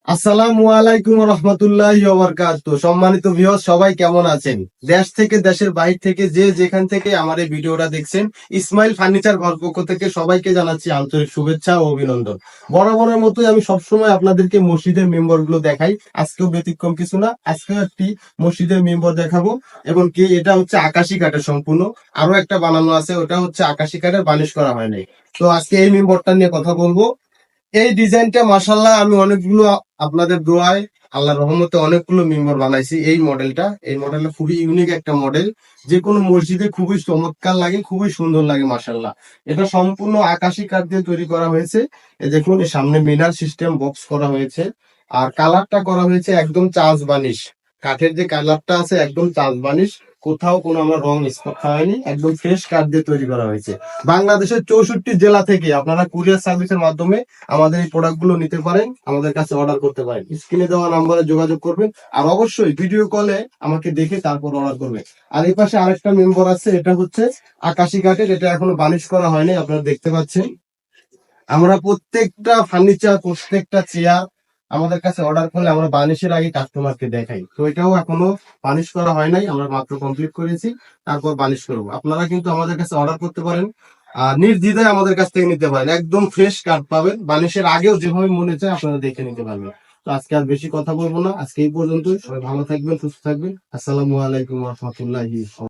আসসালামু আলাইকুম রহমতুল্লাহি ওয়া বারাকাতুহু। সম্মানিত ভিউয়ার্স, সবাই কেমন আছেন? দেশ থেকে দেশের বাইরে থেকে যে যেখান থেকে আমার এই ভিডিওটা দেখছেন, ইসমাইল ফার্নিচার ঘর পক্ষ থেকে সবাইকে জানাচ্ছি আন্তরিক শুভেচ্ছা ও অভিনন্দন। বরাবরের মতোই আমি সবসময় আপনাদেরকে মসজিদের মেম্বার গুলো দেখাই। আজকেও ব্যতিক্রম কিছু না, আজকেও একটি মসজিদের মেম্বার দেখাবো। এবং কি এটা হচ্ছে আকাশি কাঠের সম্পূর্ণ। আরো একটা বানানো আছে, ওটা হচ্ছে আকাশি কাঠের, বানিশ করা হয় নাই। তো আজকে এই মেম্বারটা নিয়ে কথা বলবো। এই ডিজাইনটা মাশাল্লাহ আমি অনেকগুলো আপনাদের দোয়ায় আল্লাহর রহমতে অনেকগুলো মেম্বার বানাইছি। এই মডেলটা খুবই ইউনিক একটা মডেল, যে কোনো মসজিদে খুবই চমৎকার লাগে, খুবই সুন্দর লাগে মাশাল্লাহ। এটা সম্পূর্ণ আকাশি কাঠ দিয়ে তৈরি করা হয়েছে। এই দেখুন, এর সামনে মিনার সিস্টেম বক্স করা হয়েছে। আর কালারটা করা হয়েছে একদম চাঁদ বানিশ। কাঠের যে কালারটা আছে একদম চাঁদ বানিশ। কোথাও কোনো আমরা রং স্পট হয়নি, একদম ফ্রেশ কাঠ দিয়ে তৈরি করা হয়েছে। বাংলাদেশের 64 জেলা থেকে আপনারা কুরিয়ার সার্ভিসের মাধ্যমে আমাদের এই প্রোডাক্ট গুলো নিতে পারেন, আমাদের কাছে অর্ডার করতে পারেন। স্ক্রিনে দেওয়া নাম্বারে যোগাযোগ করবেন, আর অবশ্যই ভিডিও কলে আমাকে দেখে তারপর অর্ডার করবেন। আর এই পাশে আরেকটা মেম্বার আছে, এটা হচ্ছে আকাশি কাঠের, এটা এখনো বানিশ করা হয়নি, আপনারা দেখতে পাচ্ছেন। আমরা প্রত্যেকটা ফার্নিচার, প্রত্যেকটা চেয়ার আমাদের কাছে অর্ডার করলে আমরা বানিশের আগে কাস্টমারকে দেখাই। তো এটাও এখনো বানিশ করা হয় নাই, আমরা মাত্র কমপ্লিট করেছি, তারপর বানিশ করবো। আপনারা কিন্তু আমাদের কাছে অর্ডার করতে পারেন, আর নির্দ্বিধায় আমাদের কাছ থেকে নিতে পারেন। একদম ফ্রেশ কাঠ পাবেন, বানিশের আগেও যেভাবে মনে চায় আপনারা দেখে নিতে পারবেন। তো আজকে আর বেশি কথা বলবো না, আজকে এই পর্যন্তই। সবাই ভালো থাকবেন, সুস্থ থাকবেন। আসসালামু আলাইকুম রহমতুল্লাহি।